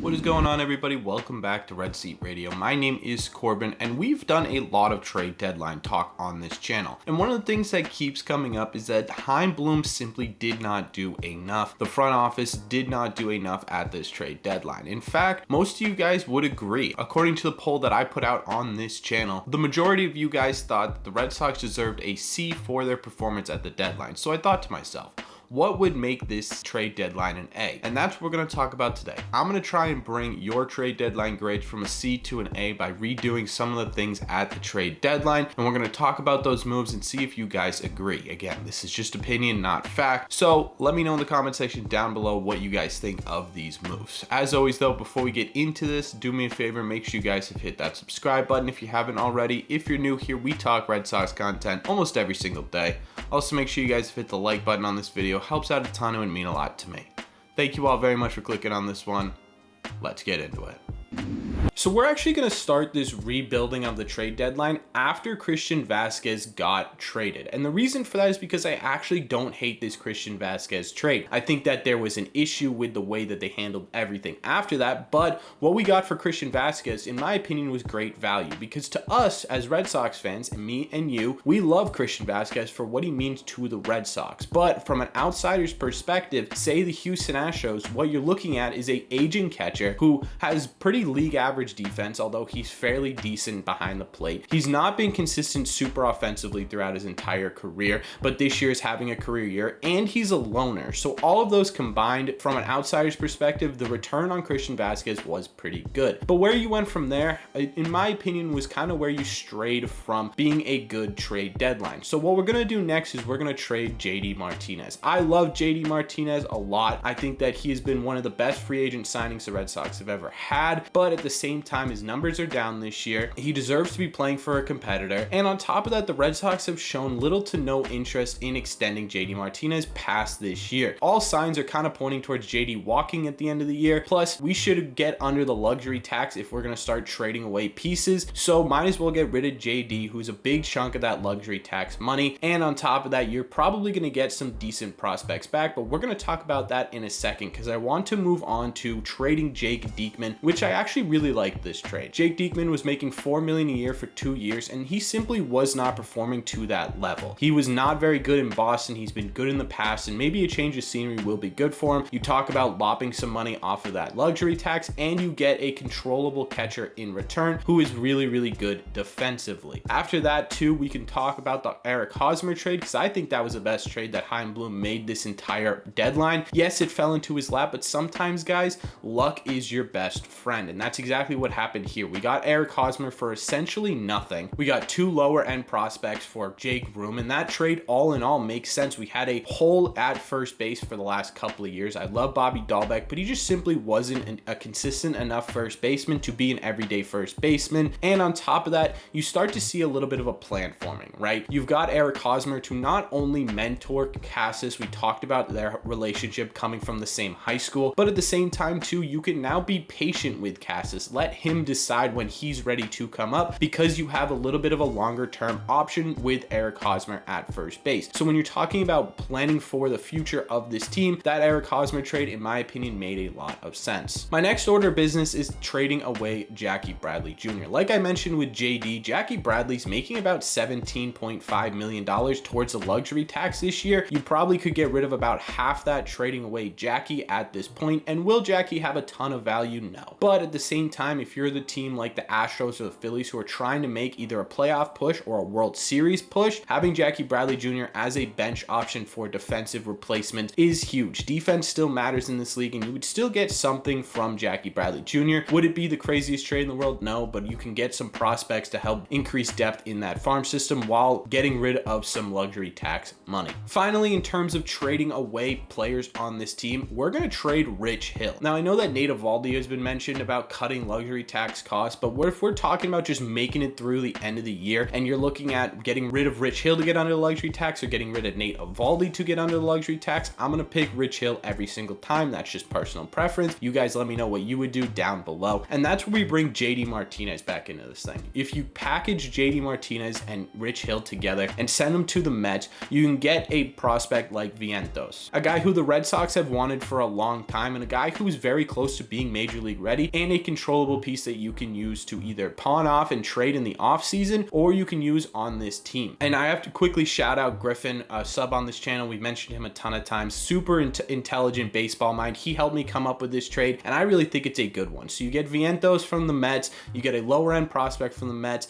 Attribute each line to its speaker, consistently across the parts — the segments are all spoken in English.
Speaker 1: What is going on, everybody? Welcome back to Red Seat Radio. My name is Corbin, and we've done a lot of trade deadline talk on this channel. And one of the things that keeps coming up is that Chaim Bloom simply did not do enough. The front office did not do enough at this trade deadline. In fact, most of you guys would agree. According to the poll that I put out on this channel, the majority of you guys thought that the Red Sox deserved a C for their performance at the deadline. So I thought to myself, what would make this trade deadline an A? And that's what we're going to talk about today. I'm going to try and bring your trade deadline grades from a C to an A by redoing some of the things at the trade deadline. And we're going to talk about those moves and see if you guys agree. Again, this is just opinion, not fact. So let me know in the comment section down below what you guys think of these moves. As always though, before we get into this, do me a favor, make sure you guys have hit that subscribe button if you haven't already. If you're new here, we talk Red Sox content almost every single day. Also, make sure you guys hit the like button on this video. Helps out a ton and would mean a lot to me. Thank you all very much for clicking on this one. Let's get into it. So we're actually going to start this rebuilding of the trade deadline after Christian Vasquez got traded. And the reason for that is because I actually don't hate this Christian Vasquez trade. I think that there was an issue with the way that they handled everything after that. But what we got for Christian Vasquez, in my opinion, was great value. Because to us as Red Sox fans, and me and you, we love Christian Vasquez for what he means to the Red Sox. But from an outsider's perspective, say the Houston Astros, what you're looking at is a aging catcher who has pretty league average defense, although he's fairly decent behind the plate. He's not been consistent super offensively throughout his entire career, but this year is having a career year, and he's a loner. So all of those combined, from an outsider's perspective, the return on Christian Vasquez was pretty good. But where you went from there, in my opinion, was kind of where you strayed from being a good trade deadline. So what we're going to do next is we're going to trade JD Martinez. I love JD Martinez a lot. I think that he has been one of the best free agent signings the Red Sox have ever had, but at the same time, his numbers are down this year. He deserves to be playing for a competitor. And on top of that, the Red Sox have shown little to no interest in extending JD Martinez past this year. All signs are kind of pointing towards JD walking at the end of the year. Plus, we should get under the luxury tax if we're going to start trading away pieces. So might as well get rid of JD, who's a big chunk of that luxury tax money. And on top of that, you're probably going to get some decent prospects back, but we're going to talk about that in a second because I want to move on to trading Jake Diekman, which I actually really like this trade. Jake Diekman was making $4 million a year for 2 years, and he simply was not performing to that level. He was not very good in Boston. He's been good in the past, and maybe a change of scenery will be good for him. You talk about lopping some money off of that luxury tax, and you get a controllable catcher in return who is really, really good defensively. After that, too, we can talk about the Eric Hosmer trade because I think that was the best trade that Chaim Bloom made this entire deadline. Yes, it fell into his lap, but sometimes, guys, luck is your best friend, and that's exactly what happened here. We got Eric Hosmer for essentially nothing. We got two lower end prospects for Jake Vroom, and that trade all in all makes sense. We had a hole at first base for the last couple of years. I love Bobby Dahlbeck, but he just simply wasn't a consistent enough first baseman to be an everyday first baseman. And on top of that, you start to see a little bit of a plan forming, right? You've got Eric Hosmer to not only mentor Cassis, we talked about their relationship coming from the same high school, but at the same time too, you can now be patient with Cassis. Let him decide when he's ready to come up because you have a little bit of a longer term option with Eric Hosmer at first base. So when you're talking about planning for the future of this team, that Eric Hosmer trade, in my opinion, made a lot of sense. My next order of business is trading away Jackie Bradley Jr. Like I mentioned with JD, Jackie Bradley's making about $17.5 million towards the luxury tax this year. You probably could get rid of about half that trading away Jackie at this point. And will Jackie have a ton of value? No. But at the same time, if you're the team like the Astros or the Phillies who are trying to make either a playoff push or a World Series push, having Jackie Bradley Jr. as a bench option for defensive replacement is huge. Defense still matters in this league, and you would still get something from Jackie Bradley Jr. Would it be the craziest trade in the world? No, but you can get some prospects to help increase depth in that farm system while getting rid of some luxury tax money. Finally, in terms of trading away players on this team, we're going to trade Rich Hill. Now, I know that Nate Eovaldi has been mentioned about cutting luxury luxury tax cost, but what if we're talking about just making it through the end of the year and you're looking at getting rid of Rich Hill to get under the luxury tax or getting rid of Nate Eovaldi to get under the luxury tax? I'm gonna pick Rich Hill every single time. That's just personal preference. You guys let me know what you would do down below. And that's where we bring JD Martinez back into this thing. If you package JD Martinez and Rich Hill together and send them to the Mets, you can get a prospect like Vientos, a guy who the Red Sox have wanted for a long time and a guy who is very close to being major league ready, and a controllable piece that you can use to either pawn off and trade in the offseason, or you can use on this team. And I have to quickly shout out Griffin, a sub on this channel. We've mentioned him a ton of times. Super intelligent baseball mind. He helped me come up with this trade, and I really think it's a good one. So you get Vientos from the Mets, you get a lower end prospect from the Mets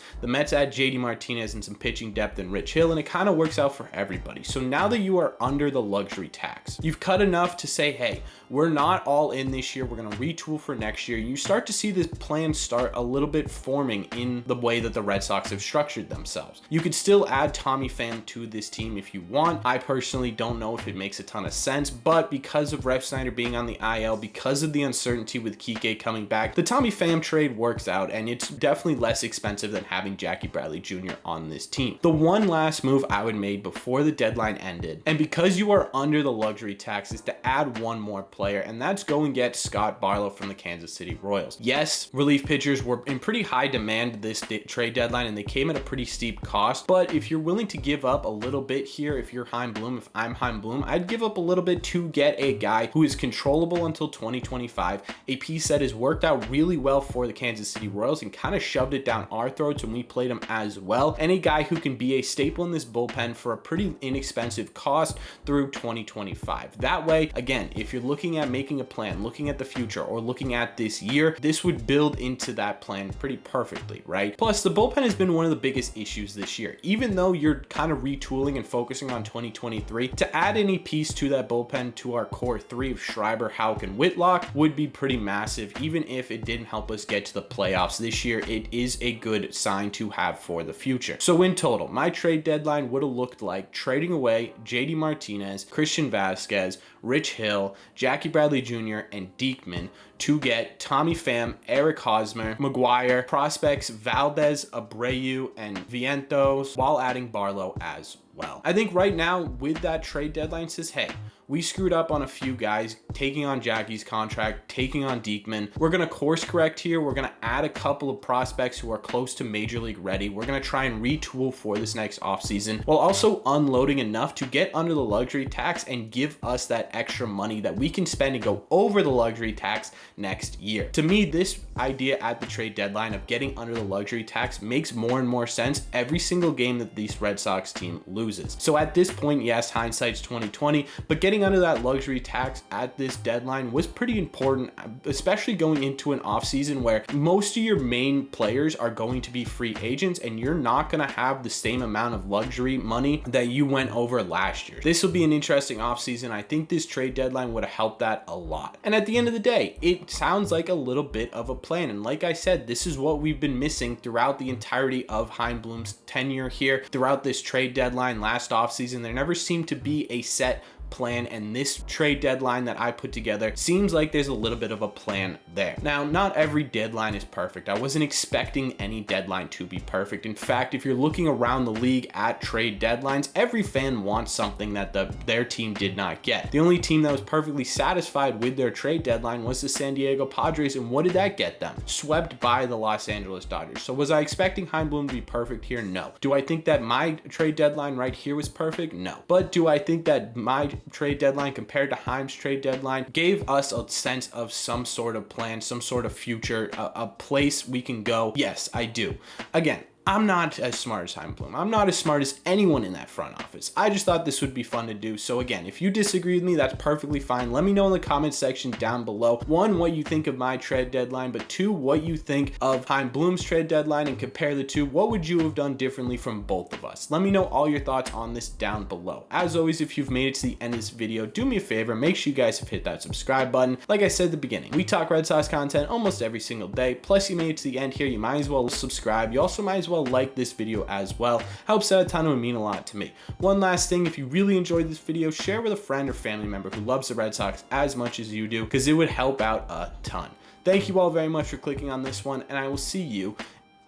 Speaker 1: add JD Martinez and some pitching depth and Rich Hill, and it kind of works out for everybody. So now that you are under the luxury tax, you've cut enough to say, hey, we're not all in this year, we're going to retool for next year. You start to see this plan start a little bit forming in the way that the Red Sox have structured themselves. You could still add Tommy Pham to this team if you want. I personally don't know if it makes a ton of sense, but because of Ref Snyder being on the IL, because of the uncertainty with Kike coming back, the Tommy Pham trade works out, and it's definitely less expensive than having Jackie Bradley Jr. on this team. The one last move I would make before the deadline ended, and because you are under the luxury tax, is to add one more player, and that's go and get Scott Barlow from the Kansas City Royals. Yes, relief pitchers were in pretty high demand this trade deadline, and they came at a pretty steep cost, but if you're willing to give up a little bit here, if you're Chaim Bloom, if I'm Chaim Bloom, I'd give up a little bit to get a guy who is controllable until 2025, a piece that has worked out really well for the Kansas City Royals and kind of shoved it down our throats when we played him as well, and a guy who can be a staple in this bullpen for a pretty inexpensive cost through 2025. That way, again, if you're looking at making a plan, looking at the future, or looking at this year, this would build into that plan pretty perfectly, right? Plus, the bullpen has been one of the biggest issues this year. Even though you're kind of retooling and focusing on 2023, to add any piece to that bullpen to our core three of Schreiber, Houck, and Whitlock would be pretty massive. Even if it didn't help us get to the playoffs this year, it is a good sign to have for the future. So in total, my trade deadline would have looked like trading away JD Martinez, Christian Vasquez, Rich Hill, Jackie Bradley Jr., and Diekman to get Tommy Pham, Eric Hosmer, McGuire, prospects Valdez, Abreu, and Vientos, while adding Barlow as well. I think right now with that trade deadline says, hey, we screwed up on a few guys, taking on Jackie's contract, taking on Diekman. We're going to course correct here. We're going to add a couple of prospects who are close to major league ready. We're going to try and retool for this next offseason while also unloading enough to get under the luxury tax and give us that extra money that we can spend and go over the luxury tax next year. To me, this idea at the trade deadline of getting under the luxury tax makes more and more sense every single game that this Red Sox team loses. So at this point, yes, hindsight's 2020, but getting under that luxury tax at this deadline was pretty important, especially going into an offseason where most of your main players are going to be free agents and you're not going to have the same amount of luxury money that you went over last year. This will be an interesting offseason. I think this trade deadline would have helped that a lot. And at the end of the day, it sounds like a little bit of a plan. And like I said, this is what we've been missing throughout the entirety of Chaim Bloom's tenure here, throughout this trade deadline last offseason. There never seemed to be a set plan, and this trade deadline that I put together seems like there's a little bit of a plan there. Now, not every deadline is perfect. I wasn't expecting any deadline to be perfect. In fact, if you're looking around the league at trade deadlines, every fan wants something that their team did not get. The only team that was perfectly satisfied with their trade deadline was the San Diego Padres, and what did that get them? Swept by the Los Angeles Dodgers. So was I expecting Chaim Bloom to be perfect here? No. Do I think that my trade deadline right here was perfect? No. But do I think that my trade deadline compared to Chaim's trade deadline gave us a sense of some sort of plan, some sort of future, a place we can go? Yes, I do. Again, I'm not as smart as Chaim Bloom. I'm not as smart as anyone in that front office. I just thought this would be fun to do. So again, if you disagree with me, that's perfectly fine. Let me know in the comment section down below. One, what you think of my trade deadline, but two, what you think of Chaim Bloom's trade deadline, and compare the two. What would you have done differently from both of us? Let me know all your thoughts on this down below. As always, if you've made it to the end of this video, do me a favor, make sure you guys have hit that subscribe button. Like I said at the beginning, we talk Red Sox content almost every single day. Plus, you made it to the end here, you might as well subscribe. You also might as well like this video as well. Helps out a ton and would mean a lot to me. One last thing, if you really enjoyed this video, share with a friend or family member who loves the Red Sox as much as you do, because it would help out a ton. Thank you all very much for clicking on this one, and I will see you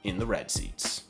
Speaker 1: in the red seats.